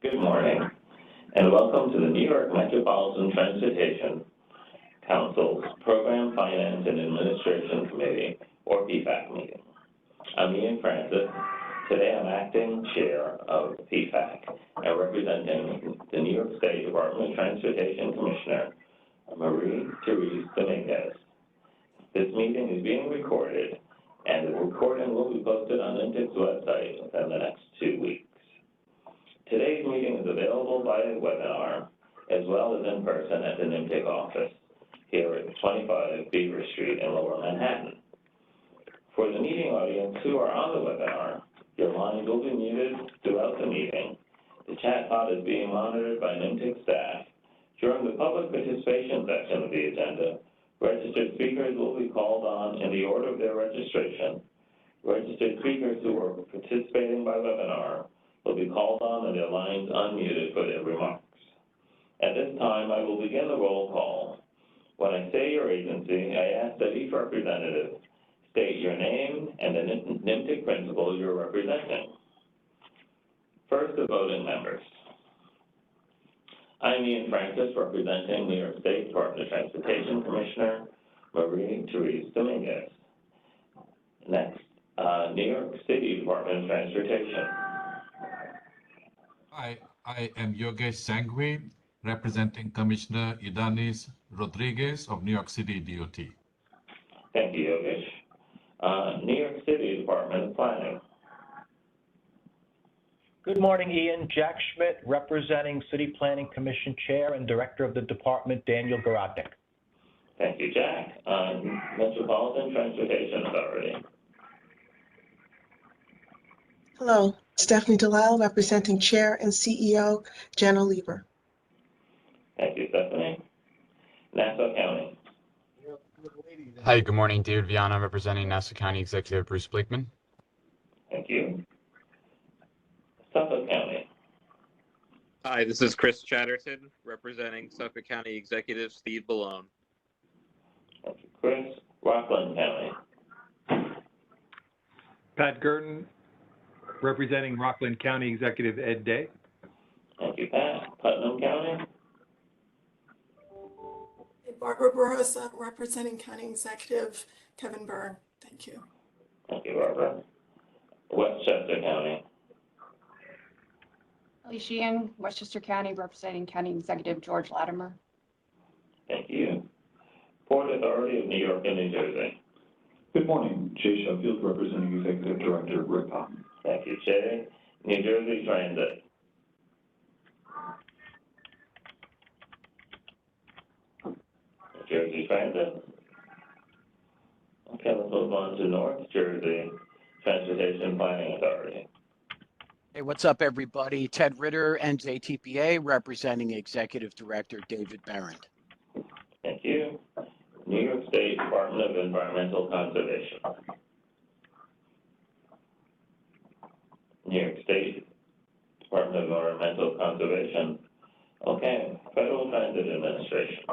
Good morning, and welcome to the New York Metropolitan Transportation Council's Program Finance and Administration Committee, or PFAC meeting. I'm Ian Francis. Today I'm acting chair of PFAC and representing the New York State Department of Transportation Commissioner, Marie-Therese Dominguez. This meeting is being recorded, and the recording will be posted on NIMTC's website within the next 2 weeks. Today's meeting is available via webinar, as well as in person at the NIMTC office here at 25 Beaver Street in Lower Manhattan. For the meeting audience who are on the webinar, your lines will be muted throughout the meeting. The chat pod is being monitored by NIMTC staff. During the public participation section of the agenda, registered speakers will be called on in the order of their registration. Registered speakers who are participating by webinar will be called on and their lines unmuted for their remarks. At this time, I will begin the roll call. When I say your agency, I ask that each representative state your name and the NIMTC principal you're representing. First, the voting members. I'm Ian Francis, representing New York State Department of Transportation Commissioner Marie-Therese Dominguez. Next, New York City Department of Transportation. I am Yogesh Sanghvi, representing Commissioner Idanis Rodriguez of New York City DOT. Thank you, Yogesh. New York City Department of Planning. Good morning, Ian. Jack Schmidt, representing City Planning Commission Chair and Director of the Department, Daniel Garodnick. Thank you, Jack. Metropolitan Transportation Authority. Hello, Stephanie Delisle, representing Chair and CEO, Jenna Lieber. Thank you, Stephanie. Nassau County. Hi, good morning. David Viana, representing Nassau County Executive Bruce Blakeman. Thank you. Suffolk County. Hi, this is Chris Chatterton, representing Suffolk County Executive Steve Ballone. Thank you, Chris. Rockland County. Pat Gurton, representing Rockland County Executive Ed Day. Thank you, Pat. Putnam County. Barbara Barrosa, representing County Executive Kevin Byrne. Thank you. Thank you, Barbara. Westchester County. Ellie Sheehan, Westchester County, representing County Executive George Latimer. Thank you. Port Authority of New York and New Jersey. Good morning. Jay Sheffield, representing Executive Director Rick Houghton. Thank you, Jay. New Jersey Transit. New Jersey Transit. Okay, let's move on to North Jersey Transportation Planning Authority. Hey, what's up, everybody? Ted Ritter, NJTPA, representing Executive Director David Barrett. Thank you. New York State Department of Environmental Conservation. New York State Department of Environmental Conservation. Okay, Federal Transit Administration.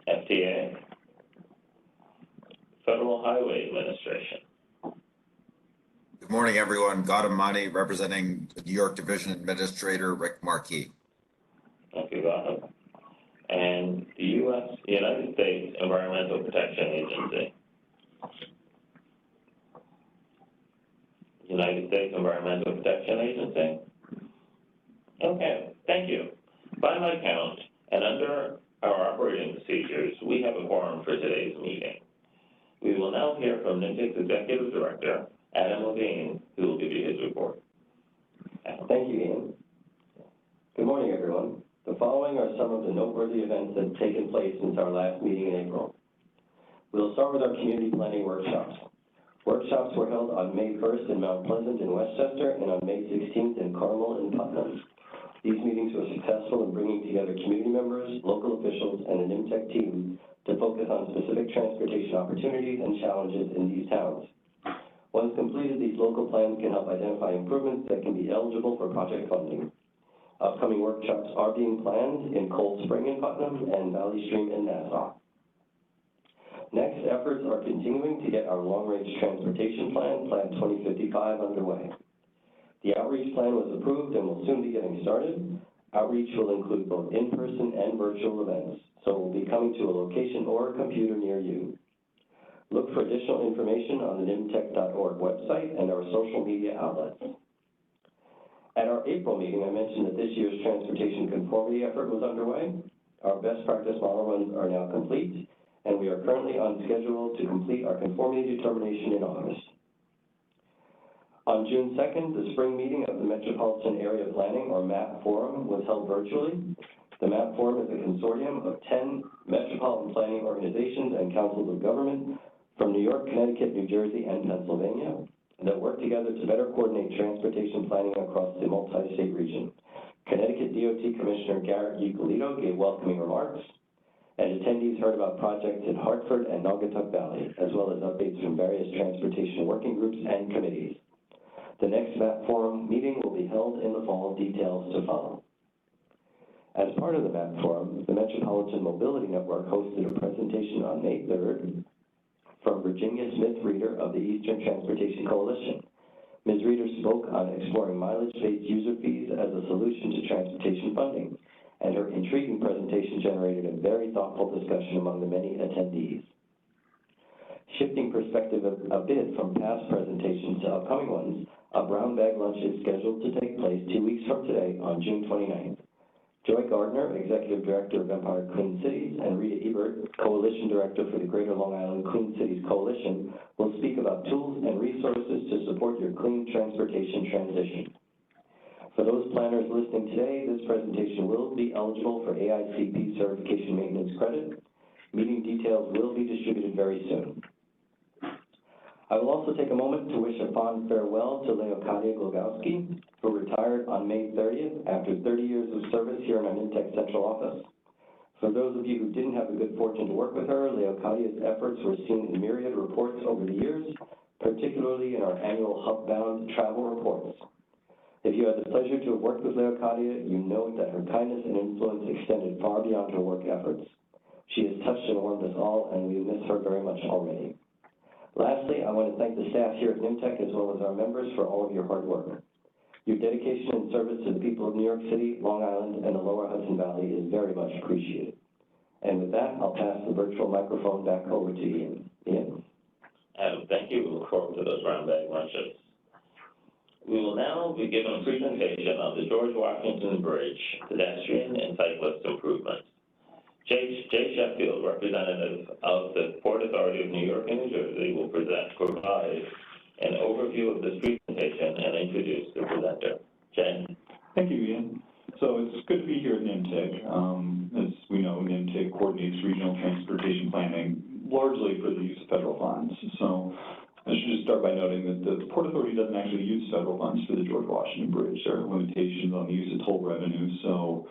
FTA. Federal Highway Administration. Good morning, everyone. Gautam Mani, representing the New York Division Administrator Rick Markey. Thank you, Gautam. And the United States Environmental Protection Agency. United States Environmental Protection Agency. Okay, thank you. By my count, and under our operating procedures, we have a quorum for today's meeting. We will now hear from NIMTC's Executive Director, Adam Levine, who will give you his report. Adam. Thank you, Ian. Good morning, everyone. The following are some of the noteworthy events that have taken place since our last meeting in April. We'll start with our community planning workshops. Workshops were held on May 1st in Mount Pleasant in Westchester and on May 16th in Carmel and Putnam. These meetings were successful in bringing together community members, local officials, and an NIMTC team to focus on specific transportation opportunities and challenges in these towns. Once completed, these local plans can help identify improvements that can be eligible for project funding. Upcoming workshops are being planned in Cold Spring in Putnam and Valley Stream in Nassau. Next, efforts are continuing to get our long-range transportation plan, Plan 2055, underway. The outreach plan was approved and will soon be getting started. Outreach will include both in-person and virtual events, so we'll be coming to a location or a computer near you. Look for additional information on the nimtech.org website and our social media outlets. At our April meeting, I mentioned that this year's transportation conformity effort was underway. Our best practice model runs are now complete, and we are currently on schedule to complete our conformity determination in August. On June 2nd, the spring meeting of the Metropolitan Area Planning, or MAP Forum, was held virtually. The MAP Forum is a consortium of 10 metropolitan planning organizations and councils of government from New York, Connecticut, New Jersey, and Pennsylvania that work together to better coordinate transportation planning across the multi-state region. Connecticut DOT Commissioner Garrett Ucolito gave welcoming remarks, and attendees heard about projects in Hartford and Naugatuck Valley, as well as updates from various transportation working groups and committees. The next MAP Forum meeting will be held in the fall, details to follow. As part of the MAP Forum, the Metropolitan Mobility Network hosted a presentation on May 3rd from Virginia Smith Reeder of the Eastern Transportation Coalition. Ms. Reeder spoke on exploring mileage-based user fees as a solution to transportation funding, and her intriguing presentation generated a very thoughtful discussion among the many attendees. Shifting perspective a bit from past presentations to upcoming ones, a brown bag lunch is scheduled to take place 2 weeks from today on June 29th. Joy Gardner, Executive Director of Empire Clean Cities, and Rita Ebert, Coalition Director for the Greater Long Island Clean Cities Coalition, will speak about tools and resources to support your clean transportation transition. For those planners listening today, this presentation will be eligible for AICP certification maintenance credit. Meeting details will be distributed very soon. I will also take a moment to wish a fond farewell to Leocadia Glogowski, who retired on May 30th after 30 years of service here in our Nimtech Central office. For those of you who didn't have the good fortune to work with her, Leocadia's efforts were seen in myriad reports over the years, particularly in our annual Hubbound travel reports. If you had the pleasure to have worked with Leocadia, you know that her kindness and influence extended far beyond her work efforts. She has touched and warmed us all, and we miss her very much already. Lastly, I want to thank the staff here at Nimtech as well as our members for all of your hard work. Your dedication and service to the people of New York City, Long Island, and the Lower Hudson Valley is very much appreciated. And with that, I'll pass the virtual microphone back over to Ian. Ian. Adam, thank you. We look forward to those brown bag lunches. We will now be given a presentation of the George Washington Bridge pedestrian and cyclist improvements. Jay Sheffield, representative of the Port Authority of New York and New Jersey, will provide an overview of this presentation and introduce the presenter. Jay? Thank you, Ian. So it's good to be here at NIMTech. As we know, NIMTech coordinates regional transportation planning largely for the use of federal funds. So I should just start by noting that the Port Authority doesn't actually use federal funds for the George Washington Bridge. There are limitations on the use of toll revenue. So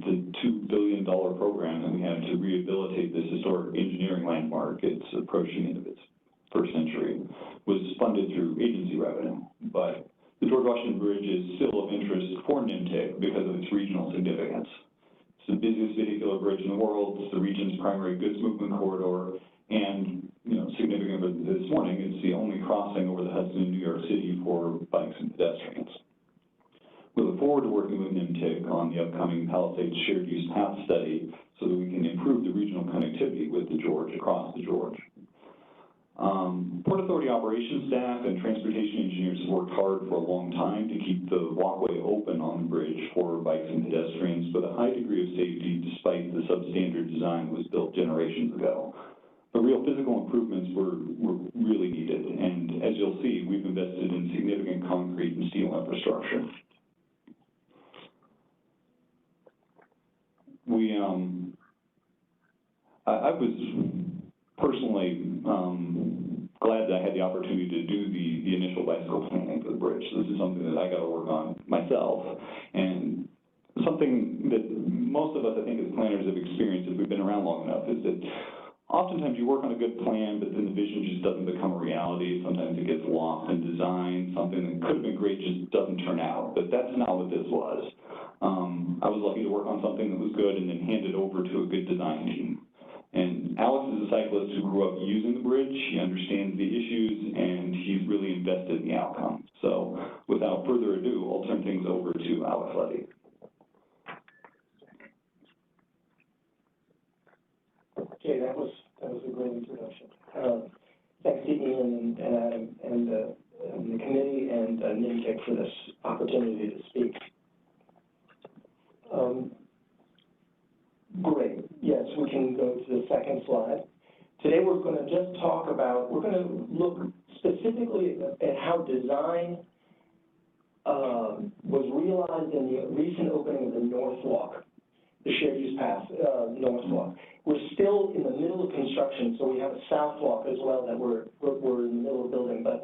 the $2 billion program that we have to rehabilitate this historic engineering landmark, it's approaching the end of its first century, was funded through agency revenue. But the George Washington Bridge is still of interest for NIMTech because of its regional significance. It's the busiest vehicular bridge in the world. It's the region's primary goods movement corridor. And, significant this morning, it's the only crossing over the Hudson in New York City for bikes and pedestrians. We look forward to working with NIMTech on the upcoming Palisades Shared Use Path Study so that we can improve the regional connectivity with the George across the George. Port Authority operations staff and transportation engineers have worked hard for a long time to keep the walkway open on the bridge for bikes and pedestrians with a high degree of safety despite the substandard design that was built generations ago. But real physical improvements were really needed, and as you'll see, we've invested in significant concrete and steel infrastructure. I was personally glad that I had the opportunity to do the initial bicycle planning for the bridge. So this is something that I got to work on myself, and something that most of us, I think, as planners have experienced if we've been around long enough is that oftentimes you work on a good plan, but then the vision just doesn't become a reality. Sometimes it gets lost in design. Something that could have been great just doesn't turn out, but that's not what this was. I was lucky to work on something that was good and then hand it over to a good design team. And Alex is a cyclist who grew up using the bridge. He understands the issues, and he's really invested in the outcome. So without further ado, I'll turn things over to Alex Levy. Okay, that was a great introduction. Thanks to Ian and Adam and the committee and NIMTIC for this opportunity to speak. Great. Yes, we can go to the second slide. Today we're going to just talk about, we're going to look specifically at how design was realized in the recent opening of the North Walk, the shared use path, North Walk. We're still in the middle of construction, so we have a South Walk as well that we're in the middle of building, but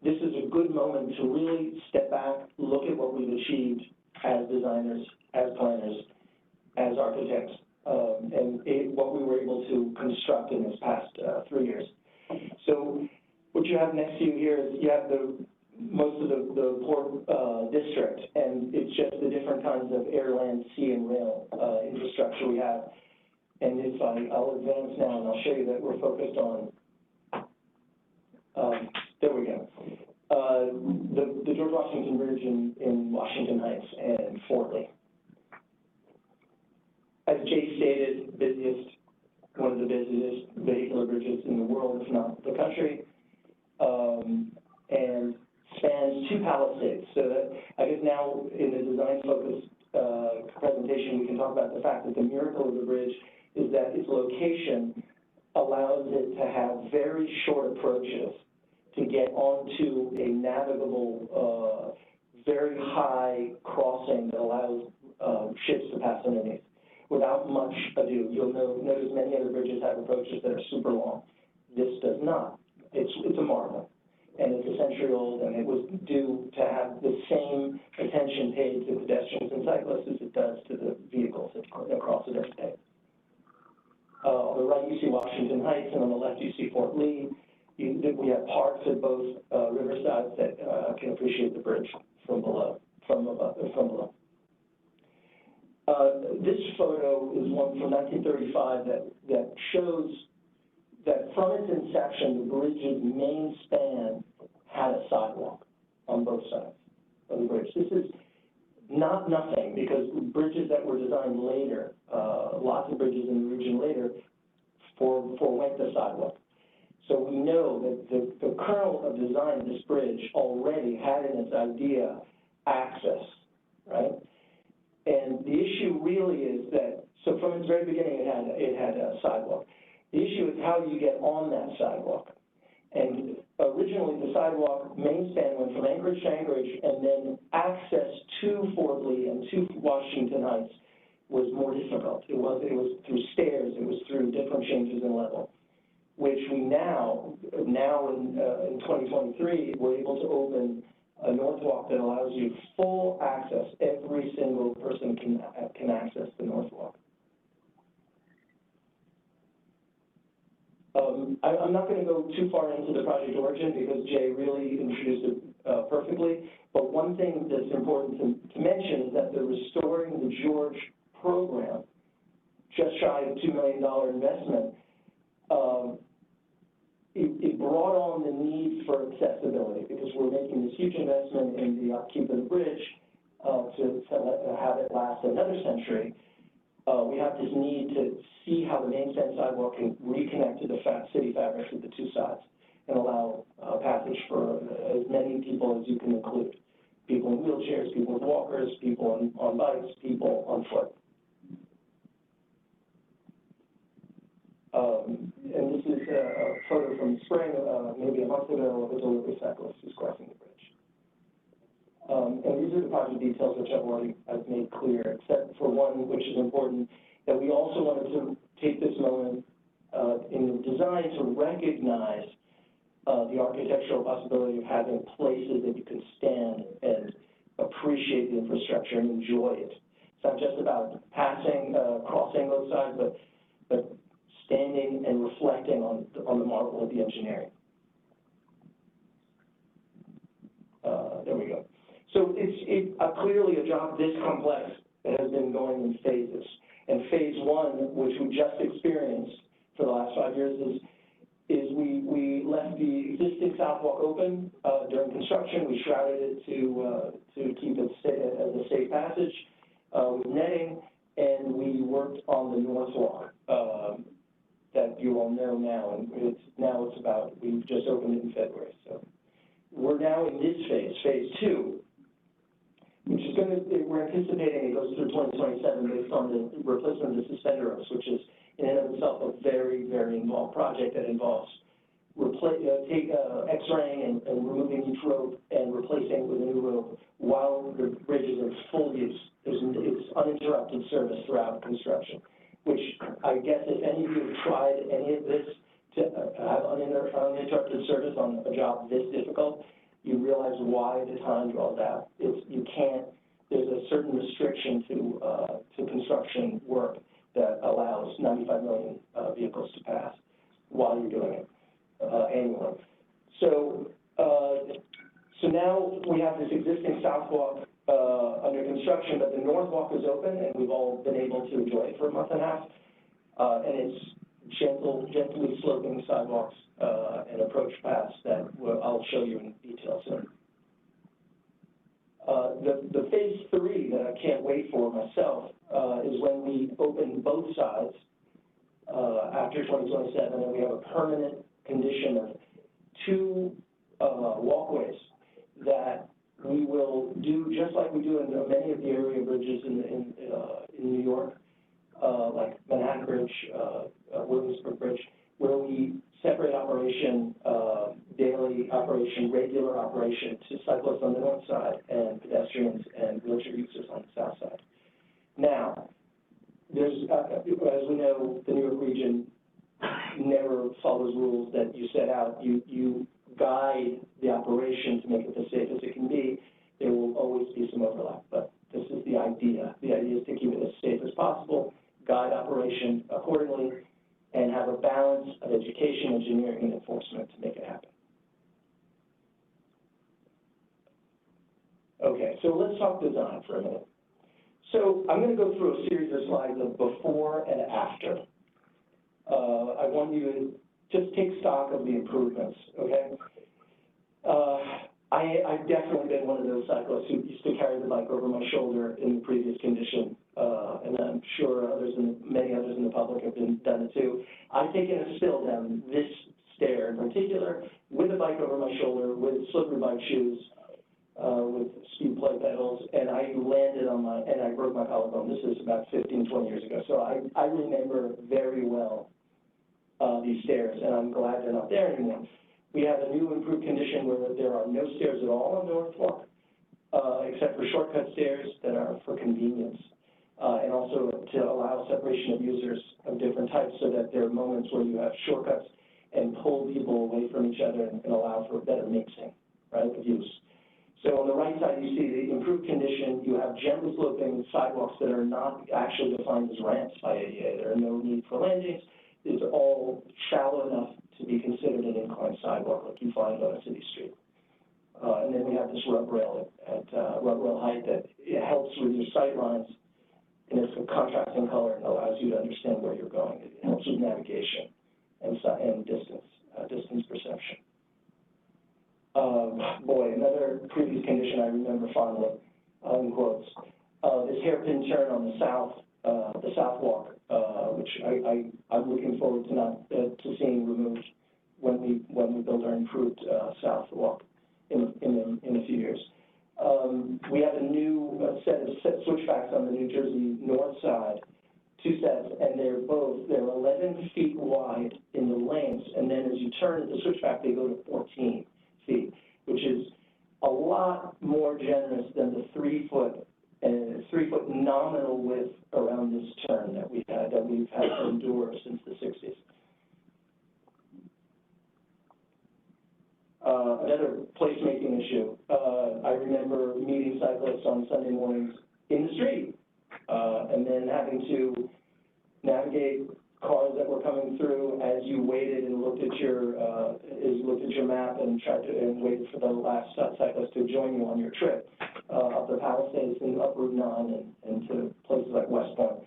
this is a good moment to really step back, look at what we've achieved as designers, as planners, as architects, and what we were able to construct in this past 3 years. So what you have next to you here is you have most of the port district, and it's just the different kinds of air, land, sea, and rail infrastructure we have. And if I'll advance now, and I'll show you that we're focused on, there we go. The George Washington Bridge in Washington Heights and Fort Lee. As Jay stated, one of the busiest vehicular bridges in the world, if not the country, and spans 2 palisades. So that, I guess now in the design-focused presentation, we can talk about the fact that the miracle of the bridge is that its location allows it to have very short approaches to get onto a navigable, very high crossing that allows ships to pass underneath without much ado. You'll notice many other bridges have approaches that are super long. This does not. It's a marvel. And it's a century old, and it was due to have the same attention paid to pedestrians and cyclists as it does to the vehicles that cross it every day. On the right, you see Washington Heights, and on the left, you see Fort Lee. We have parks at both riversides that can appreciate the bridge from below. This photo is one from 1935 that shows that from its inception, the bridge's main span had a sidewalk on both sides of the bridge. This is not nothing, because bridges that were designed later, lots of bridges in the region later, forewent the sidewalk. So we know that the kernel of design of this bridge already had in its idea access, right? And the issue really is that, so from its very beginning, it had a sidewalk. The issue is how you get on that sidewalk. And originally, the sidewalk main span went from Anchorage to Anchorage, and then access to Fort Lee and to Washington Heights was more difficult. It was through stairs, it was through different changes in level, which we now in 2023, we're able to open a North Walk that allows you full access. Every single person can access the North Walk. I'm not going to go too far into the project origin because Jay really introduced it perfectly, but one thing that's important to mention is that the Restoring the George program, just shy of $2 million investment, it brought on the need for accessibility, because we're making this huge investment in the upkeep of the bridge to have it last another century. We have this need to see how the main span sidewalk can reconnect to the city fabrics of the 2 sides and allow passage for as many people as you can include. People in wheelchairs, people with walkers, people on bikes, people on foot. And this is a photo from spring, maybe a month ago, of a delivery cyclist who's crossing the bridge. And these are the project details which I've made clear, except for one which is important, that we also wanted to take this moment in the design to recognize the architectural possibility of having places that you can stand and appreciate the infrastructure and enjoy it. It's not just about passing, crossing both sides, but standing and reflecting on the marvel of the engineering. There we go. So it's clearly a job this complex that has been going in phases. And phase 1, which we just experienced for the last 5 years is we left the existing sidewalk open during construction. We shrouded it to keep it as a safe passage with netting, and we worked on the north walk that you all know now, and we've just opened it in February. So we're now in this phase 2, which is we're anticipating it goes through 2027 based on the replacement of the suspender ropes, which is in and of itself a very, very involved project that involves X-raying and removing each rope and replacing it with a new rope while the bridge is in full use. It's uninterrupted service throughout construction, which I guess if any of you have tried any of this to have uninterrupted service on a job this difficult, you realize why the time draws out. There's a certain restriction to construction work that allows 95 million vehicles to pass while you're doing it annually. So now we have this existing south walk under construction, but the north walk is open, and we've all been able to enjoy it for a month and a half. And it's gently sloping sidewalks and approach paths that I'll show you in detail soon. The phase 3 that I can't wait for myself is when we open both sides after 2027, and we have a permanent condition of 2 walkways that we will do just like we do in many of the area bridges in New York, like Manhattan Bridge, Williamsburg Bridge, where we separate operation, daily operation, regular operation to cyclists on the north side and pedestrians and wheelchair users on the south side. Now, there's, as we know, the New York region never follows rules that you set out. You guide the operation to make it as safe as it can be. There will always be some overlap, but this is the idea. The idea is to keep it as safe as possible, guide operation accordingly, and have a balance of education, engineering, and enforcement to make it happen. Okay, so let's talk design for a minute. So I'm going to go through a series of slides of before and after. I want you to just take stock of the improvements, okay? I've definitely been one of those cyclists who used to carry the bike over my shoulder in the previous condition, and I'm sure many others in the public have done it too. I've taken a spill down this stair in particular with a bike over my shoulder, with slippery bike shoes, with speed play pedals, and I landed and I broke my collarbone. This is about 15, 20 years ago, so I remember very well these stairs, and I'm glad they're not there anymore. We have a new improved condition where there are no stairs at all on North Walk, except for shortcut stairs that are for convenience, and also to allow separation of users of different types so that there are moments where you have shortcuts and pull people away from each other and allow for better mixing, right, of use. So on the right side, you see the improved condition. You have gently sloping sidewalks that are not actually defined as ramps by ADA. There are no need for landings. It's all shallow enough to be considered an inclined sidewalk like you find on a city street. And then we have this rub rail at rub rail height that it helps with your sight lines, and it's a contrasting color and allows you to understand where you're going. It helps with navigation and distance perception. Boy, another previous condition I remember fondly, in quotes, this hairpin turn on the south walk, which I'm looking forward to seeing removed when we build our improved south walk in a few years. We have a new set of switchbacks on the New Jersey north side, 2 sets, and they're 11 feet wide in the lanes, and then as you turn the switchback, they go to 14 feet, which is a lot more generous than the 3-foot nominal width around this turn that we've had to endure since the 60s. Another placemaking issue. I remember meeting cyclists on Sunday mornings in the street, and then having to navigate cars that were coming through as you waited and looked at your map and waited for the last cyclist to join you on your trip up the Palisades and up Route 9 and to places like West Point.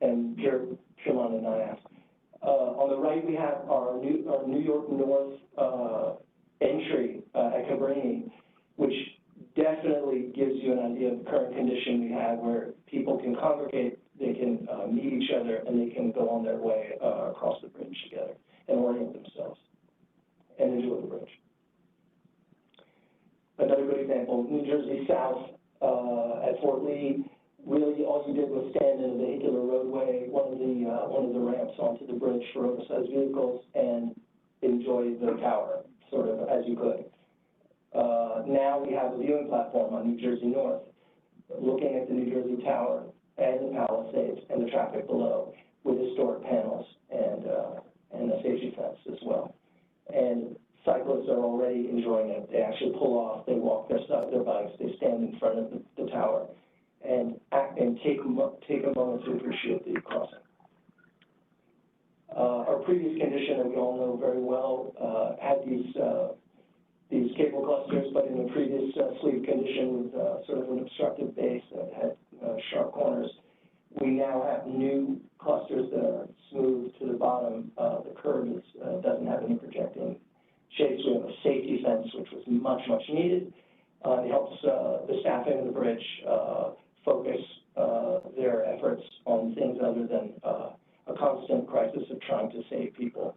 and Piermont and Nyack. On the right, we have our New York North entry at Cabrini, which definitely gives you an idea of the current condition we have, where people can congregate, they can meet each other, and they can go on their way across the bridge together and orient themselves and enjoy the bridge. Another good example, New Jersey South at Fort Lee. Really, all you did was stand in a vehicular roadway, one of the ramps onto the bridge for oversized vehicles, and enjoy the tower, sort of as you could. Now we have a viewing platform on New Jersey North, looking at the New Jersey Tower and the Palisades and the traffic below, with historic panels and a safety fence as well. And cyclists are already enjoying it. They actually pull off, they walk their bikes, they stand in front of the tower, and take a moment to appreciate the crossing. Our previous condition that we all know very well had these cable clusters, but in the previous sleeve condition with sort of an obstructive base that had sharp corners. We now have new clusters that are smooth to the bottom. The curb doesn't have any projecting shapes. We have a safety fence, which was much, much needed. It helps the staffing of the bridge focus their efforts on things other than a constant crisis of trying to save people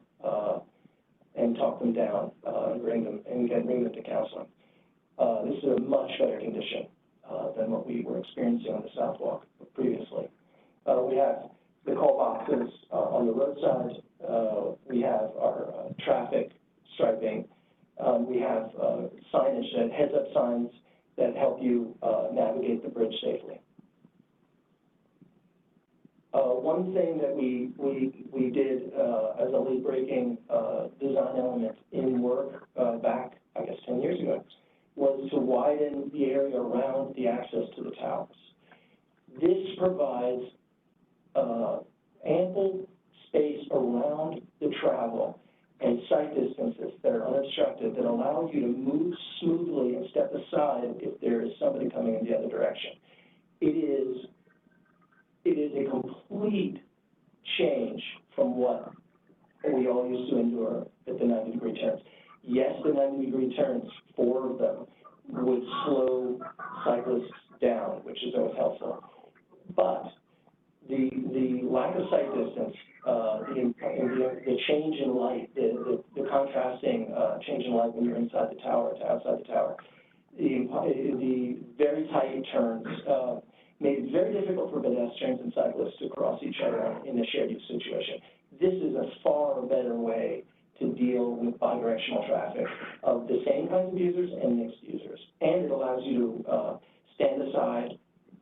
and talk them down and bring them to counseling. This is a much better condition than what we were experiencing on the Southwalk previously. We have the call boxes on the roadside. We have our traffic striping. We have signage, heads-up signs that help you navigate the bridge safely. One thing that we did as a late-breaking design element in work back, I guess, 10 years ago, was to widen the area around the access to the towers. This provides ample space around the travel and sight distances that are unobstructed that allow you to move smoothly and step aside if there is somebody coming in the other direction. It is a complete change from what we all used to endure at the 90-degree turns. Yes, the 90-degree turns, 4 of them, would slow cyclists down, which is always helpful. But the lack of sight distance, the change in light, the contrasting change in light when you're inside the tower to outside the tower, the very tight turns made it very difficult for pedestrians and cyclists to cross each other in a shared use situation. This is a far better way to deal with bidirectional traffic of the same kinds of users and mixed users. And it allows you to stand aside,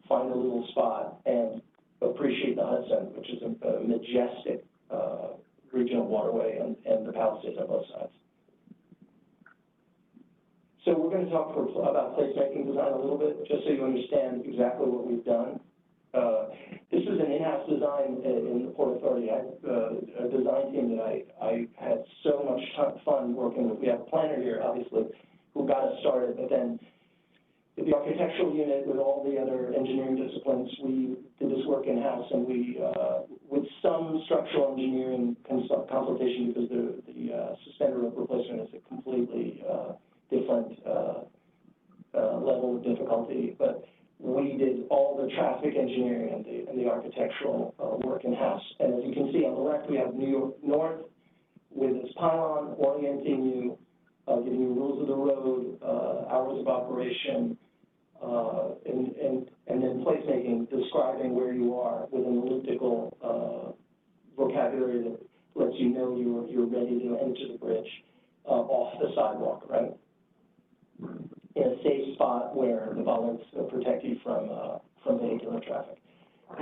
find a little spot, and appreciate the Hudson, which is a majestic regional waterway, and the Palisades on both sides. So we're going to talk about placemaking design a little bit, just so you understand exactly what we've done. This is an in-house design in the Port Authority. I have a design team that I had so much fun working with. We have a planner here, obviously, who got us started, but then the architectural unit with all the other engineering disciplines, we did this work in-house, and we, with some structural engineering consultation, because the suspender rope replacement is a completely different level of difficulty, but we did all the traffic engineering and the architectural work in-house. And as you can see on the left, we have New York North with its pylon orienting you, giving you rules of the road, hours of operation, and then placemaking, describing where you are with an elliptical vocabulary that lets you know you're ready to enter the bridge off the sidewalk, right? In a safe spot where the bollards protect you from vehicular traffic.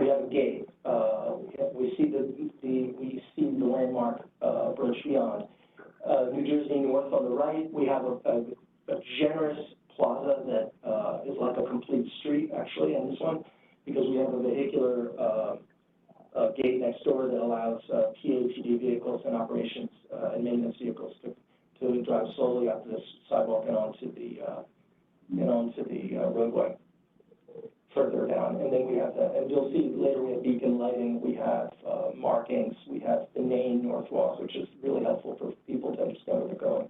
We have a gate. We see the landmark bridge beyond. New Jersey North on the right, we have a generous plaza that is like a complete street, actually, on this one, because we have a vehicular gate next door that allows PATD vehicles and operations and maintenance vehicles to drive slowly up this sidewalk and onto the roadway further down. And then we have and you'll see later we have beacon lighting. We have main North Walk, which is really helpful for people to understand where they're going.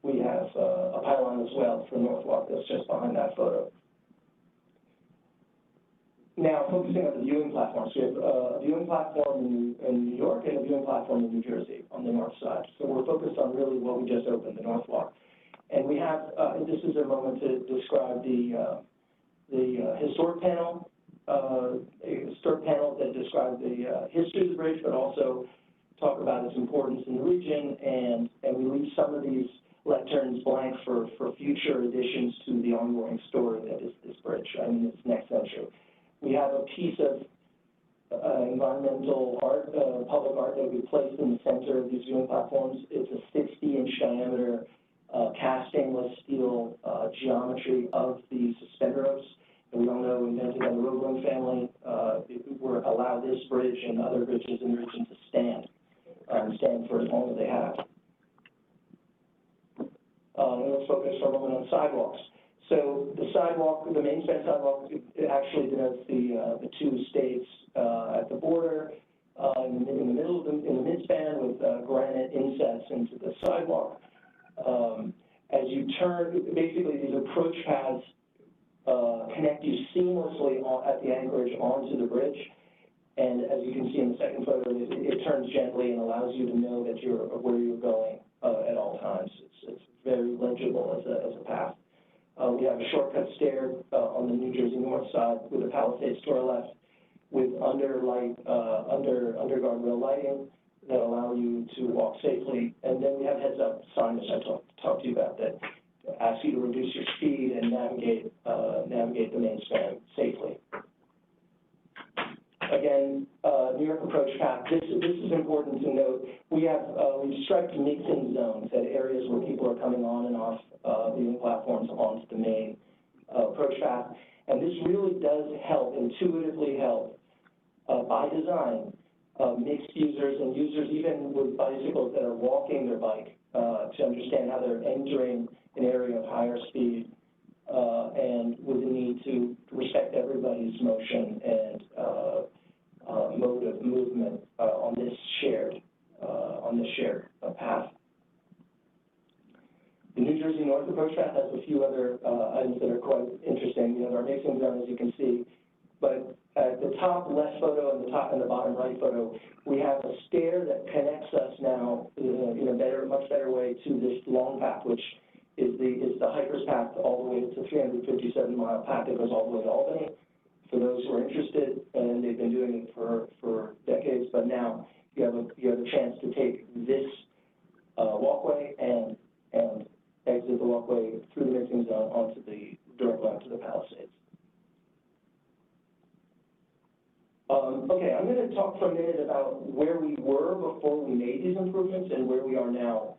We have a pylon as well for North Walk that's just behind that photo. Now, focusing on the viewing platforms, we have a viewing platform in New York and a viewing platform in New Jersey on the north side. So we're focused on really what we just opened, the North Walk. And we have, this is a moment to describe the historic panel, that describes the history of the bridge, but also talk about its importance in the region. And we leave some of these lecterns blank for future additions to the ongoing story that is this bridge, this next century. We have a piece of environmental art, public art that we placed in the center of these viewing platforms. It's a 60-inch diameter cast stainless steel geometry of the suspender ropes that we all know invented by the Roebling family. Allow this bridge and other bridges in the region to stand for as long as they have. And let's focus for a moment on sidewalks. So the sidewalk, the main span sidewalk, it actually denotes the two states at the border, in the middle of in the midspan with granite insets into the sidewalk. As you turn, basically these approach paths connect you seamlessly at the anchorage onto the bridge. And as you can see in the second photo, it turns gently and allows you to know that you're where you're going at all times. It's very legible as a path. We have a shortcut stair on the New Jersey north side with a palisades to our left, with under guardrail lighting that allow you to walk safely. And then we have heads-up signs I talked to you about that ask you to reduce your speed and navigate the main span safely. Again, New York approach path. This is important to note. We've striped mixing zones at areas where people are coming on and off viewing platforms onto the main approach path. And this really does help, intuitively help, by design, mixed users and users even with bicycles that are walking their bike to understand how they're entering an area of higher speed and with the need to respect everybody's motion and mode of movement on this shared path. The New Jersey North approach path has a few other items that are quite interesting. We have our mixing zone, as you can see, but at the top left photo and the top and the bottom right photo, we have a stair that connects us now in a much better way to this long path, which is the hiker's path all the way. It's a 357-mile path that goes all the way to Albany. For those who are interested, and they've been doing it for decades, but now you have a chance to take this walkway and exit the walkway through the mixing zone onto the direct line to the Palisades. Okay, I'm going to talk for a minute about where we were before we made these improvements and where we are now,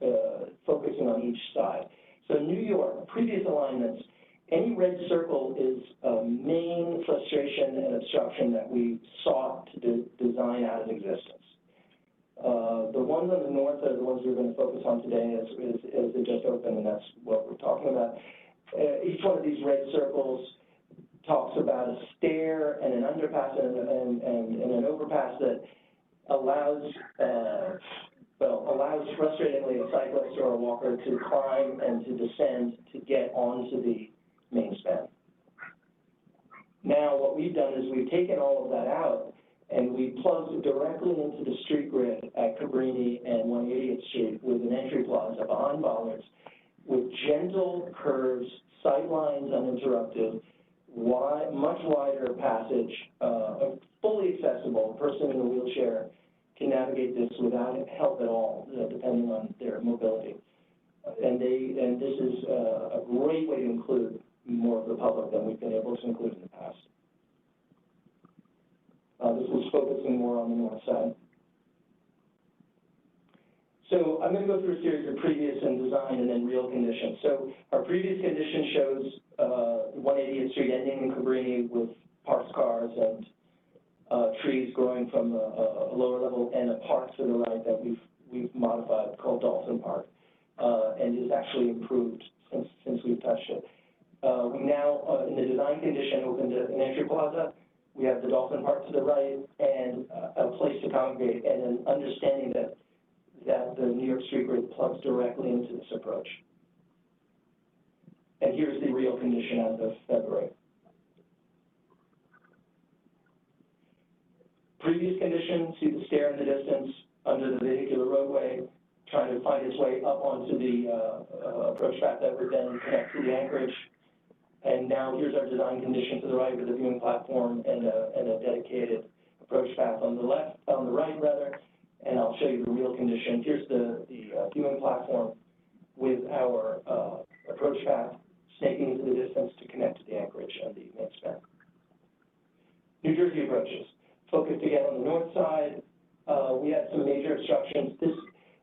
focusing on each side. So New York, previous alignments, any red circle is a main frustration and obstruction that we sought to design out of existence. The ones on the north are the ones we're going to focus on today as they just opened, and that's what we're talking about. Each one of these red circles talks about a stair and an underpass and an overpass that allows frustratingly a cyclist or a walker to climb and to descend to get onto the main span. Now what we've done is we've taken all of that out and we plugged it directly into the street grid at Cabrini and 180th Street with an entry plaza behind bollards with gentle curves, sight lines uninterrupted, much wider passage, fully accessible. A person in a wheelchair can navigate this without help at all, depending on their mobility. And this is a great way to include more of the public than we've been able to include in the past. This was focusing more on the north side. So I'm going to go through a series of previous and design and then real conditions. So our previous condition shows 180th Street ending in Cabrini with parked cars and trees growing from a lower level and a park to the right that we've modified called Dolphin Park and is actually improved since we've touched it. We now, in the design condition, opened an entry plaza. We have the Dolphin Park to the right and a place to congregate, and an understanding that the New York Street Grid plugs directly into this approach. And here's the real condition as of February. Previous condition, see the stair in the distance under the vehicular roadway, trying to find its way up onto the approach path that would then connect to the anchorage. And now here's our design condition to the right with a viewing platform and a dedicated approach path on the right rather. And I'll show you the real condition. Here's the viewing platform with our approach path snaking into the distance to connect to the anchorage and the main span. New Jersey approaches. Focused again on the north side. We had some major obstructions. This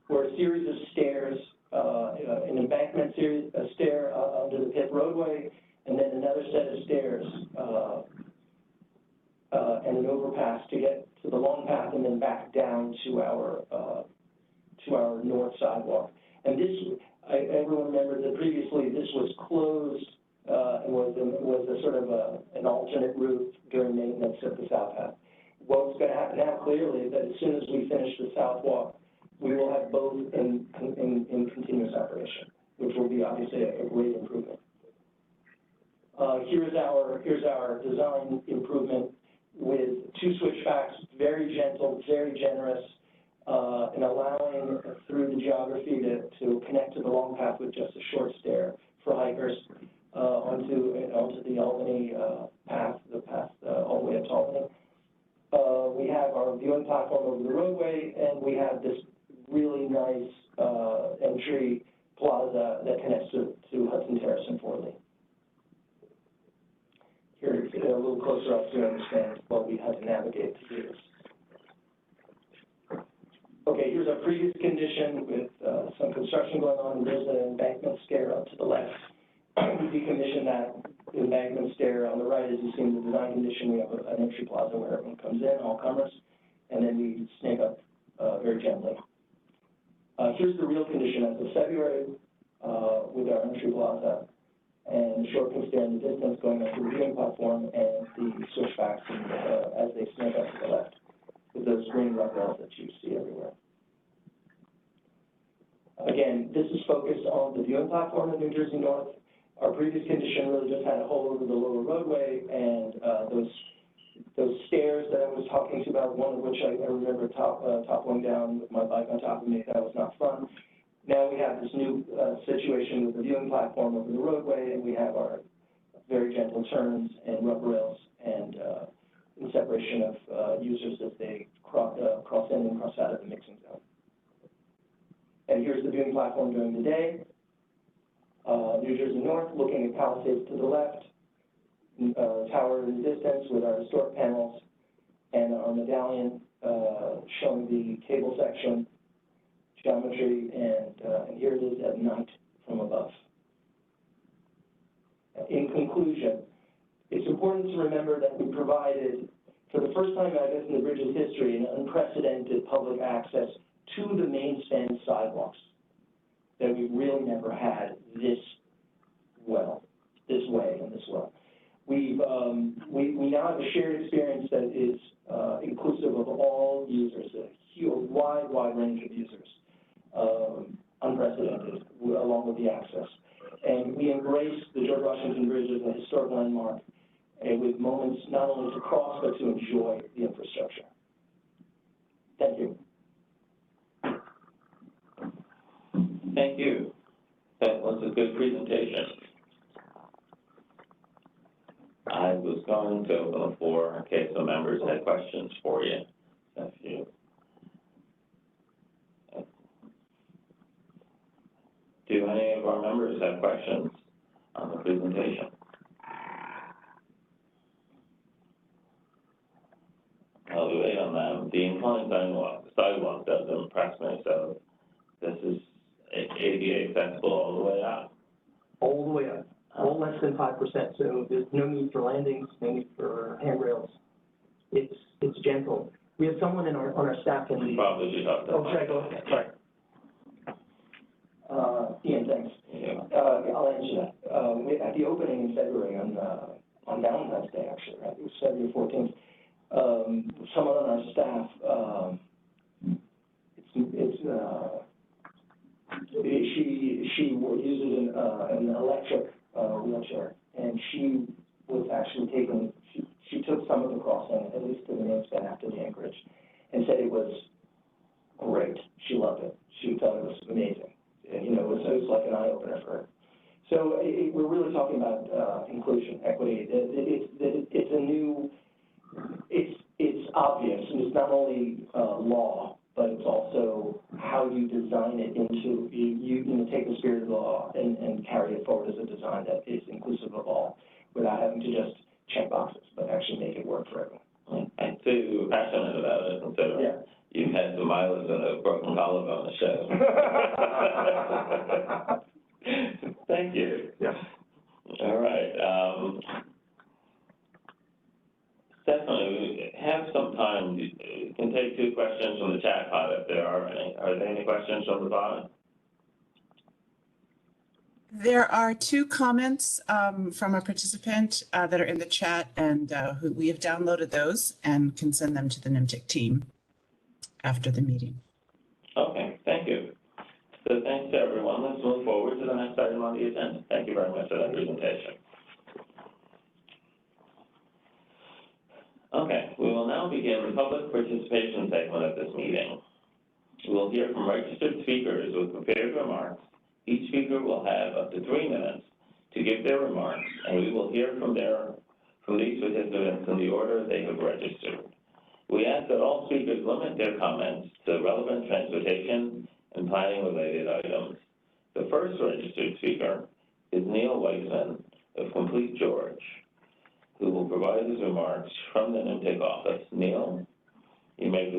were a series of stairs, an embankment series, a stair under the pit roadway, and then another set of stairs and an overpass to get to the long path and then back down to our north sidewalk. And this, everyone remembers that previously this was closed and was a sort of an alternate route during maintenance of the south path. What's going to happen now clearly is that as soon as we finish the south walk, we will have both in continuous operation, which will be obviously a great improvement. Here's our design improvement with two switchbacks, very gentle, very generous, and allowing through the geography to connect to the long path with just a short stair for hikers onto the Albany path, the path all the way up to Albany. We have our viewing platform over the roadway, and we have this really nice entry plaza that connects to Hudson Terrace and Fort Lee. Here, to get a little closer up to understand what we had to navigate to do this. Okay, here's our previous condition with some construction going on. There's an embankment stair up to the left. We decommissioned that embankment stair on the right. As you see in the design condition, we have an entry plaza where everyone comes in, all comers, and then we snake up very gently. Here's the real condition as of February with our entry plaza and the short stair in the distance going up to the viewing platform and the switchbacks as they snake up to the left with those green rails that you see everywhere. Again, this is focused on the viewing platform in New Jersey North. Our previous condition really just had a hole over the lower roadway, and those stairs that I was talking to about, one of which I remember toppling down with my bike on top of me. That was not fun. Now we have this new situation with the viewing platform over the roadway, and we have our very gentle turns and rubber rails and in separation of users as they cross in and cross out of the mixing zone. And here's the viewing platform during the day. New Jersey North, looking at Palisades to the left, tower in the distance with our historic panels, and our medallion showing the cable section, geometry, and here it is at night from above. In conclusion, it's important to remember that we provided, for the first time, I guess, in the bridge's history, an unprecedented public access to the main span sidewalks that we've really never had this way and this well. We now have a shared experience that is inclusive of all users, a wide range of users, unprecedented, along with the access. And we embrace the George Washington Bridge as a historic landmark, and with moments not only to cross, but to enjoy the infrastructure. Thank you. Thank you. That was a good presentation. I was going to open the floor in case the members had questions for you. Do any of our members have questions on the presentation? I'll wait on them. The inclined sidewalk doesn't impress me, so this is ADA accessible all the way up. All the way up, all less than 5%. So there's no need for landings, no need for handrails. It's gentle. We have someone on our staff in the. Probably should talk to. Oh, should I go ahead? Sorry. Ian, thanks. Yeah. I'll answer that. At the opening in February on Valentine's Day, actually, right? It was February 14th. Someone on our staff an electric wheelchair, and she was actually she took some of the crossing, at least to the main span after the anchorage, and said it was great. She loved it. She thought it was amazing. And, it was like an eye-opener for her. So we're really talking about inclusion, equity. It's a new, it's obvious, and it's not only law, but it's also how you design it into, you take the spirit of the law and carry it forward as a design that is inclusive of all, without having to just check boxes, but actually make it work for everyone. I see you were passionate about it, and so Yeah. you've had some mileage and a broken collarbone to show. Thank you. Yeah. All right. Definitely, we have some time. You can take 2 questions from the chat pod if there are any. Are there any questions from the pod? There are 2 comments from a participant that are in the chat, and who we have downloaded those and can send them to the NIMTIC team after the meeting. Okay, thank you. So thanks to everyone. Let's move forward to the next item on the agenda. Thank you very much for that presentation. Okay, we will now begin the public participation segment of this meeting. We will hear from registered speakers with prepared remarks. Each speaker will have up to 3 minutes to give their remarks, and we will hear from these participants in the order they have registered. We ask that all speakers limit their comments to relevant transportation and planning-related items. The first registered speaker is Neil Weissman of Complete George, who will provide his remarks from the NIMTIC office. Neil, you may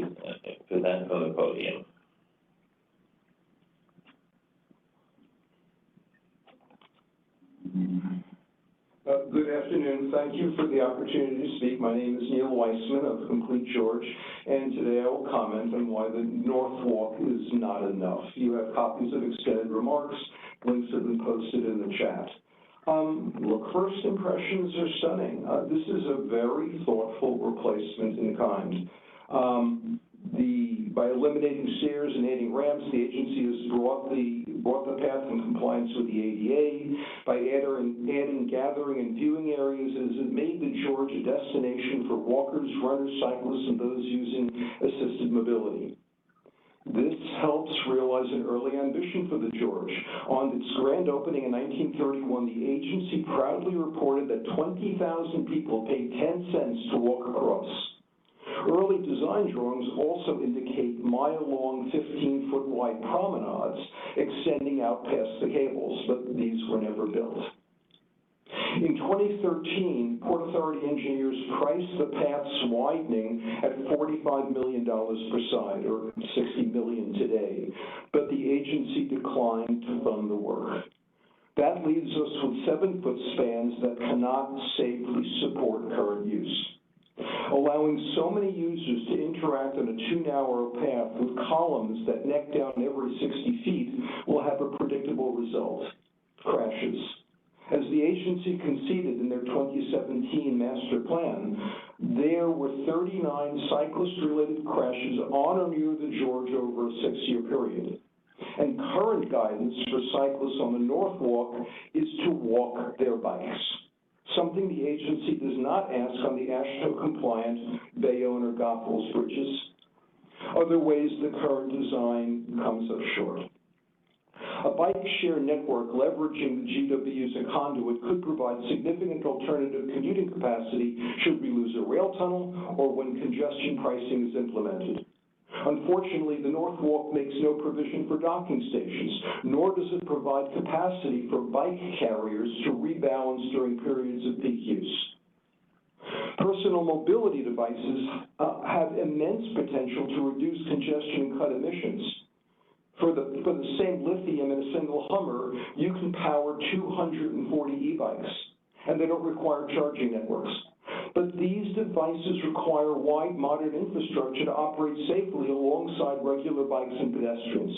present from the podium. Good afternoon. Thank you for the opportunity to speak. My name is Neil Weissman of Complete George, and today I will comment on why the North Walk is not enough. You have copies of extended remarks. Links have been posted in the chat. Look, first impressions are stunning. This is a very thoughtful replacement in kind. By eliminating stairs and adding ramps, the agency has brought the path in compliance with the ADA. By adding gathering and viewing areas, it has made the George a destination for walkers, runners, cyclists, and those using assisted mobility. This helps realize an early ambition for the George. On its grand opening in 1931, the agency proudly reported that 20,000 people paid 10 cents to walk across. Early design drawings also indicate mile-long, 15-foot-wide promenades extending out past the cables, but these were never built. In 2013, Port Authority engineers priced the path's widening at $45 million per side, or $60 million today, but the agency declined to fund the work. That leaves us with 7-foot spans that cannot safely support current use. Allowing so many users to interact on a 2-narrow path with columns that neck down every 60 feet will have a predictable result: crashes. As the agency conceded in their 2017 master plan, there were 39 cyclist-related crashes on or near the George over a 6-year period. And current guidance for cyclists on the North Walk is to walk their bikes, something the agency does not ask on the AASHTO-compliant Bayonne or Goethals bridges. Other ways the current design comes up short. A bike share network leveraging the GW as a conduit could provide significant alternative commuting capacity should we lose a rail tunnel or when congestion pricing is implemented. Unfortunately, the North Walk makes no provision for docking stations, nor does it provide capacity for bike carriers to rebalance during periods of peak use. Personal mobility devices have immense potential to reduce congestion and cut emissions. For the same lithium in a single Hummer, you can power 240 e-bikes, and they don't require charging networks. But these devices require wide modern infrastructure to operate safely alongside regular bikes and pedestrians.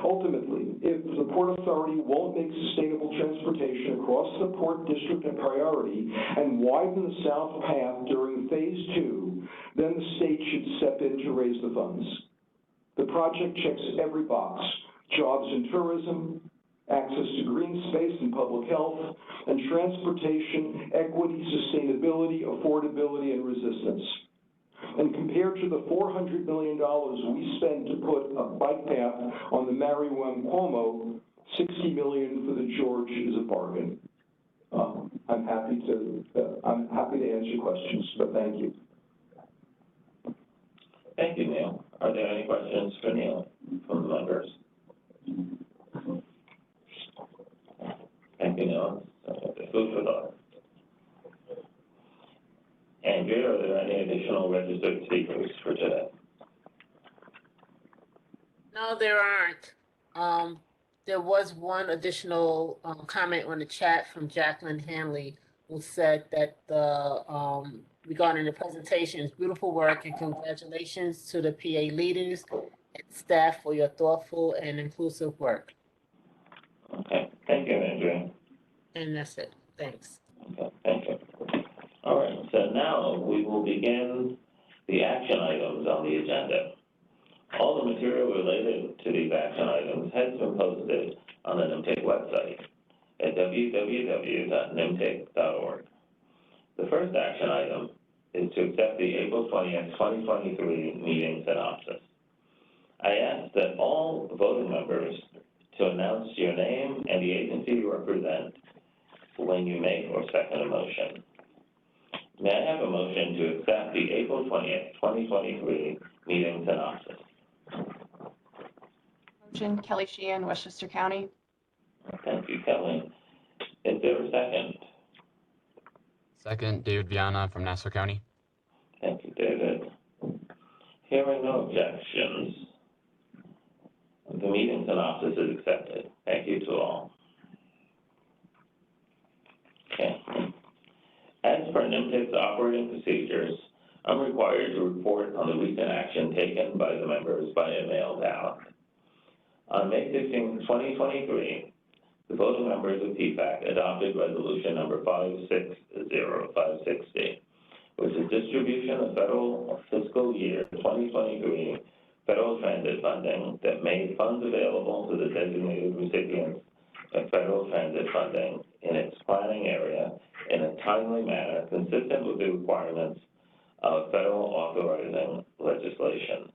Ultimately, if the Port Authority won't make sustainable transportation across the Port District a priority and widen the South Path during Phase 2, then the state should step in to raise the funds. The project checks every box: jobs in tourism, access to green space and public health, and transportation, equity, sustainability, affordability, and resistance. And compared to the $400 million we spent to put a bike path on the Mariwam-Cuomo, $60 million for the George is a bargain. I'm happy to answer questions, but thank you. Thank you, Neil. Are there any questions for Neil from the members? Thank you, Neil. Food for thought. Andrea, are there any additional registered speakers for today? No, there aren't. There was one additional comment on the chat from Jacqueline Hanley, who said that regarding the presentation, it's beautiful work and congratulations to the PA leaders and staff for your thoughtful and inclusive work. Okay, thank you, Andrea. And that's it. Thanks. Okay, thank you. All right, so now we will begin the action items on the agenda. All the material related to these action items has been posted on the NMTIC website at www.nimtic.org. The first action item is to accept the April 20th, 2023 meeting synopsis. I ask that all voting members to announce your name and the agency you represent when you make or second a motion. May I have a motion to accept the April 20th, 2023 meeting synopsis? Motion, Kelly Sheehan, Westchester County. Thank you, Kelly. Is there a second? Second, David Viana from Nassau County. Thank you, David. Hearing no objections, the meeting synopsis is accepted. Thank you to all. Okay. As per NMTIC's operating procedures, I'm required to report on the recent action taken by the members by a mail ballot. On May 16, 2023, the voting members of PFAC adopted resolution number 560560, which is distribution of federal fiscal year 2023 federal transit funding that made funds available to the designated recipients of federal transit funding in its planning area in a timely manner consistent with the requirements of federal authorizing legislation.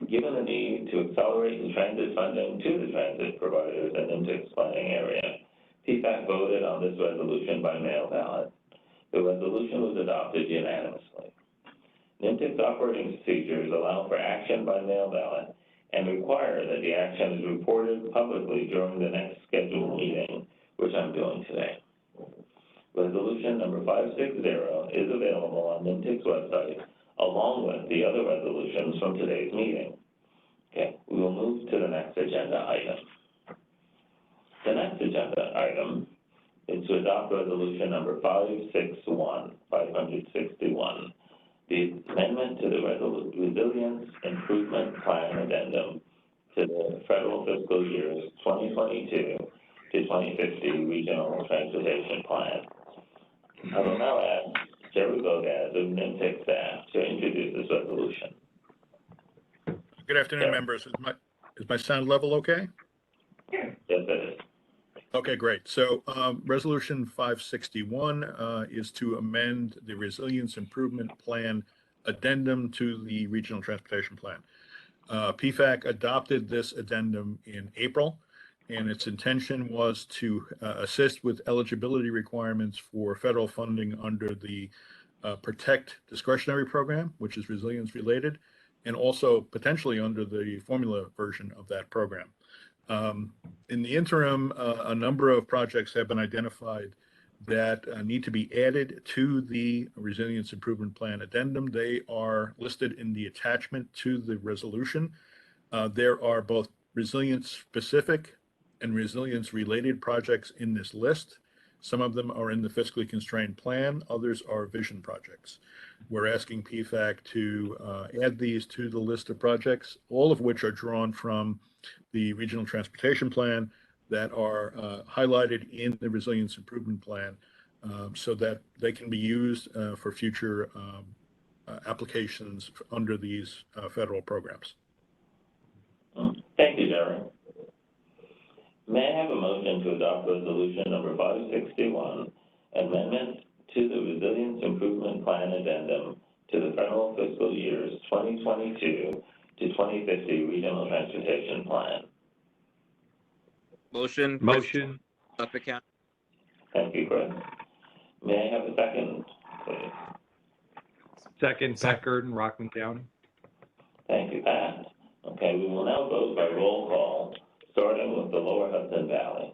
Given the need to accelerate the transit funding to the transit providers in NMTIC's planning area, PFAC voted on this resolution by mail ballot. The resolution was adopted unanimously. NMTIC's operating procedures allow for action by mail ballot and require that the action is reported publicly during the next scheduled meeting, which I'm doing today. Resolution number 560 is available on NMTIC's website, along with the other resolutions from today's meeting. Okay, we will move to the next agenda item. The next agenda item is to adopt resolution number 561, the amendment to the Resilience Improvement Plan Addendum to the federal fiscal years 2022 to 2050 Regional Transportation Plan. I will now ask Jerry Bogaz of NMTIC staff to introduce this resolution. Good afternoon, members. Is my sound level okay? Yes, it is. Okay, great. So resolution 561 is to amend the Resilience Improvement Plan addendum to the Regional Transportation Plan. PFAC adopted this addendum in April, and its intention was to assist with eligibility requirements for federal funding under the Protect Discretionary Program, which is resilience related, and also potentially under the formula version of that program. In the interim, a number of projects have been identified that need to be added to the Resilience Improvement Plan addendum. They are listed in the attachment to the resolution. There are both resilience-specific and resilience-related projects in this list. Some of them are in the fiscally constrained plan, others are vision projects. We're asking PFAC to add these to the list of projects, all of which are drawn from the Regional Transportation Plan that are highlighted in the Resilience Improvement Plan so that they can be used for future applications under these federal programs. Thank you, Jerry. May I have a motion to adopt resolution number 561, amendment to the Resilience Improvement Plan Addendum to the federal fiscal years 2022 to 2050 Regional Transportation Plan? Motion. Chris, Motion. Suffolk County. Thank you, Chris. May I have a second, please? Second, Pat Gurdon, Rockland County. Thank you, Pat. Okay, we will now vote by roll call, starting with the Lower Hudson Valley.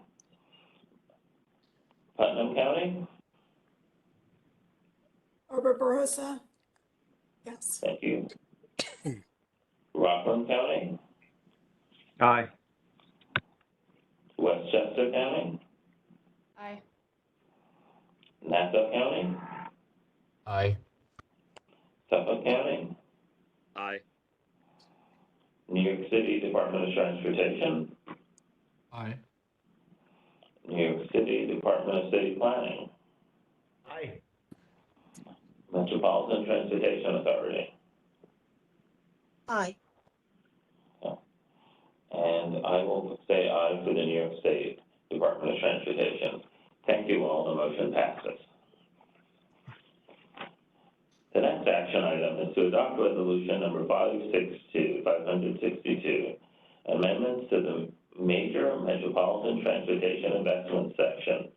Putnam County? Barbarossa? Yes. Thank you. Rockland County? Aye. Westchester County? Aye. Nassau County? Aye. Suffolk County? Aye. New York City Department of Transportation? Aye. New York City Department of City Planning? Aye. Metropolitan Transportation Authority? Aye. And I will say aye for the New York State Department of Transportation. Thank you all. The motion passes. The next action item is to adopt resolution number 562, amendments to the Major Metropolitan Transportation Investment section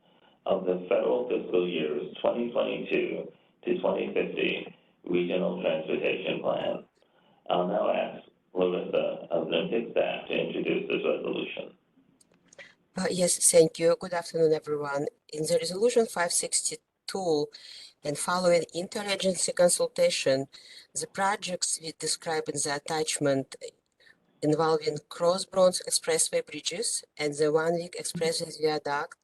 of the federal fiscal years 2022 to 2050 Regional Transportation Plan. I'll now ask Larissa of NIMTIC staff to introduce this resolution. Yes, thank you. Good afternoon, everyone. In the resolution 562 and following interagency consultation, the projects we describe in the attachment involving Cross Bronx Expressway bridges and the One Week Expressway Viaduct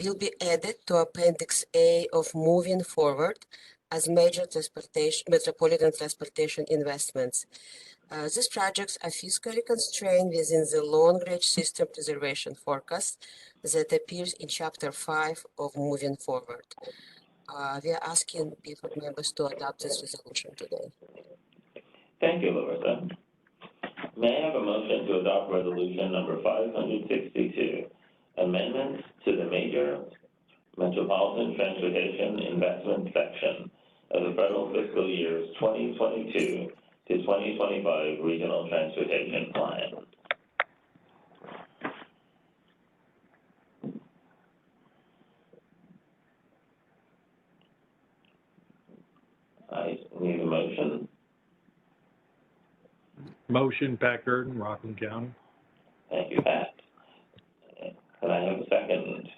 will be added to Appendix A of Moving Forward as major metropolitan transportation investments. These projects are fiscally constrained within the long-range system preservation forecast that appears in Chapter 5 of Moving Forward. We are asking board members to adopt this resolution today. Thank you, Larissa. May I have a motion to adopt resolution number 562, amendments to the Major Metropolitan Transportation Investment section of the federal fiscal years 2022 to 2025 Regional Transportation Plan? I need a motion. Motion, Pat Gurdon, Rockland County. Thank you, Pat. Can I have a second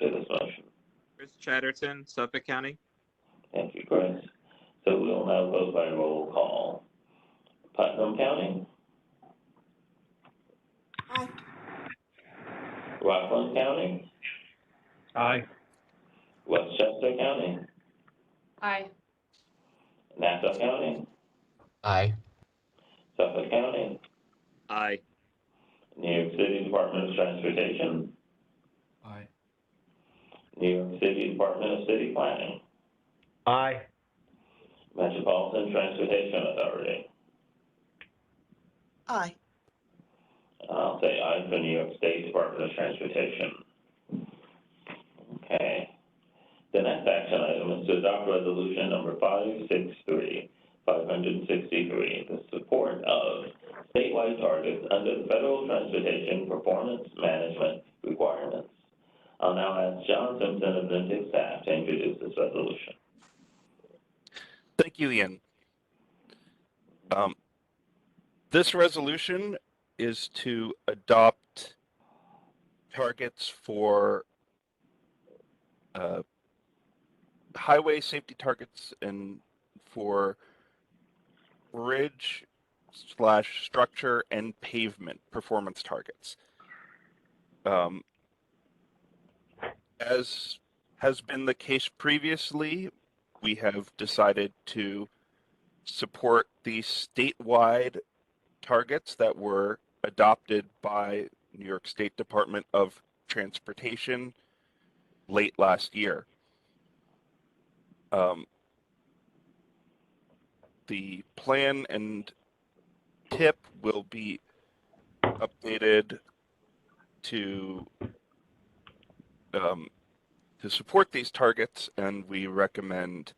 to this motion? Chris Chatterton, Suffolk County. Thank you, Chris. So we'll now vote by roll call. Putnam County? Aye. Rockland County? Aye. Westchester County? Aye. Nassau County? Aye. Suffolk County? Aye. New York City Department of Transportation? Aye. New York City Department of City Planning? Aye. Metropolitan Transportation Authority? Aye. I'll say aye for New York State Department of Transportation. Okay. The next action item is to adopt resolution number 563, the support of statewide targets under the Federal Transportation Performance Management Requirements. I'll now ask John Simpson of NIMTIC staff to introduce this resolution. Thank you, Ian. This resolution is to adopt targets for highway safety targets and for bridge/structure and pavement performance targets. As has been the case previously, we have decided to support the statewide targets that were adopted by New York State Department of Transportation late last year. The plan and tip will be updated to support these targets, and we recommend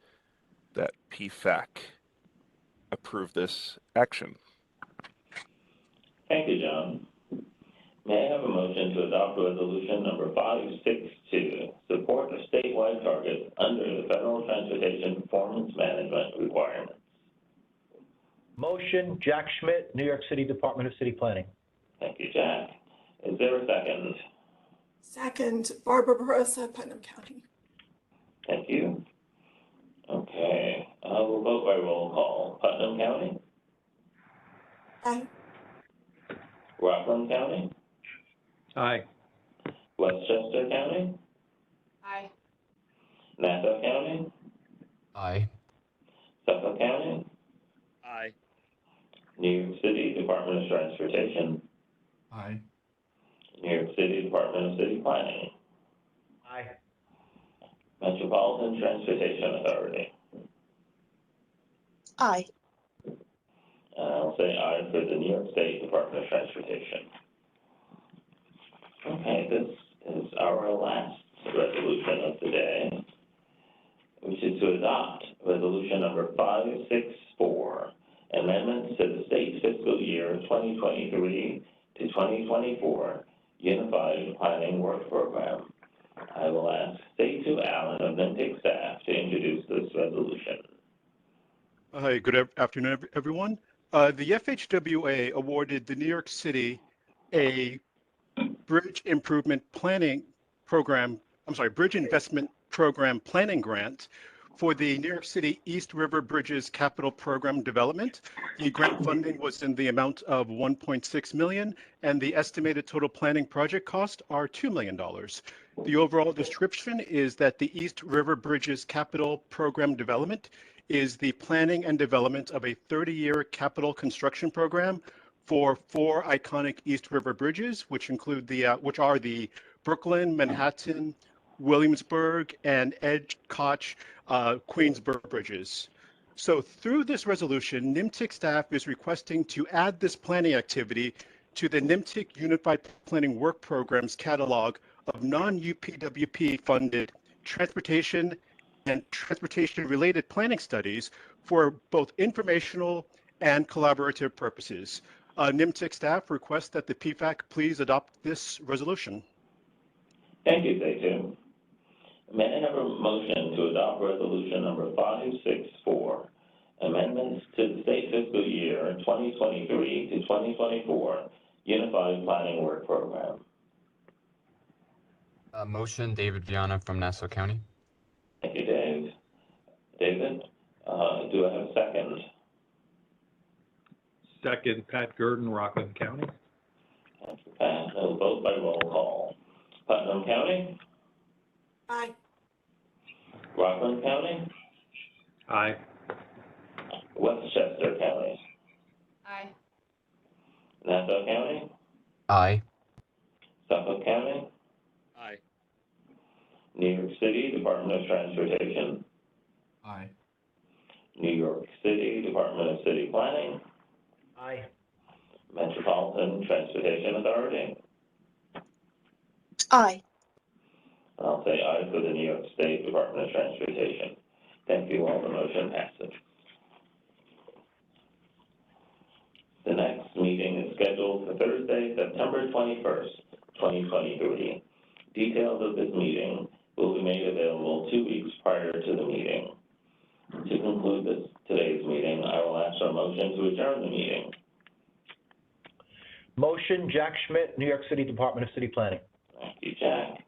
that PFAC approve this action. Thank you, John. May I have a motion to adopt resolution number 562, support of statewide targets under the Federal Transportation Performance Management requirements? Motion, Jack Schmidt, New York City Department of City Planning. Thank you, Jack. Is there a second? Second, Barbara Barosa, Putnam County. Thank you. Okay, we'll vote by roll call. Putnam County? Aye. Rockland County? Aye. Westchester County? Aye. Nassau County? Aye. Suffolk County? Aye. New York City Department of Transportation? Aye. New York City Department of City Planning? Aye. Metropolitan Transportation Authority? Aye. I'll say aye for the New York State Department of Transportation. Okay, this is our last resolution of the day, which is to adopt resolution number 564, amendments to the state fiscal year 2023 to 2024 Unified Planning Work Program. I will ask Seitu Allen of NIMTIC staff to introduce this resolution. Hi, good afternoon, everyone. The FHWA awarded the New York City a Bridge Improvement Planning Program, Bridge Investment Program Planning Grant for the New York City East River Bridges Capital Program Development. The grant funding was in the amount of $1.6 million, and the estimated total planning project cost are $2 million. The overall description is that the East River Bridges Capital Program Development is the planning and development of a 30-year capital construction program for 4 iconic East River bridges, which include which are the Brooklyn, Manhattan, Williamsburg, and Edge-Koch Queensborough bridges. So through this resolution, NIMTIC staff is requesting to add this planning activity to the NIMTIC Unified Planning Work Programs catalog of non-UPWP funded transportation and transportation-related planning studies for both informational and collaborative purposes. NIMTIC staff requests that the PFAC please adopt this resolution. Thank you, Seitu. May I have a motion to adopt resolution number 564, amendments to the state fiscal year 2023 to 2024 Unified Planning Work Program? Motion, David Viana from Nassau County. Thank you, Dave. David, do I have a second? Second, Pat Gurdon, Rockland County. Thank you, Pat. We'll vote by roll call. Putnam County? Aye. Rockland County? Aye. Westchester County? Aye. Nassau County? Aye. Suffolk County? Aye. New York City Department of Transportation? Aye. New York City Department of City Planning? Aye. Metropolitan Transportation Authority? Aye. I'll say aye for the New York State Department of Transportation. Thank you all. The motion passes. The next meeting is scheduled for Thursday, September 21st, 2023. Details of this meeting will be made available 2 weeks prior to the meeting. To conclude today's meeting, I will ask for a motion to adjourn the meeting. Motion, Jack Schmidt, New York City Department of City Planning. Thank you, Jack.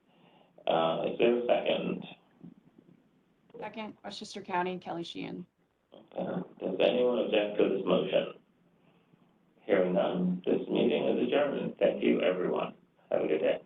Is there a second? Second, Westchester County, Kelly Sheehan. Does anyone object to this motion? Hearing none, this meeting is adjourned. Thank you, everyone. Have a good day.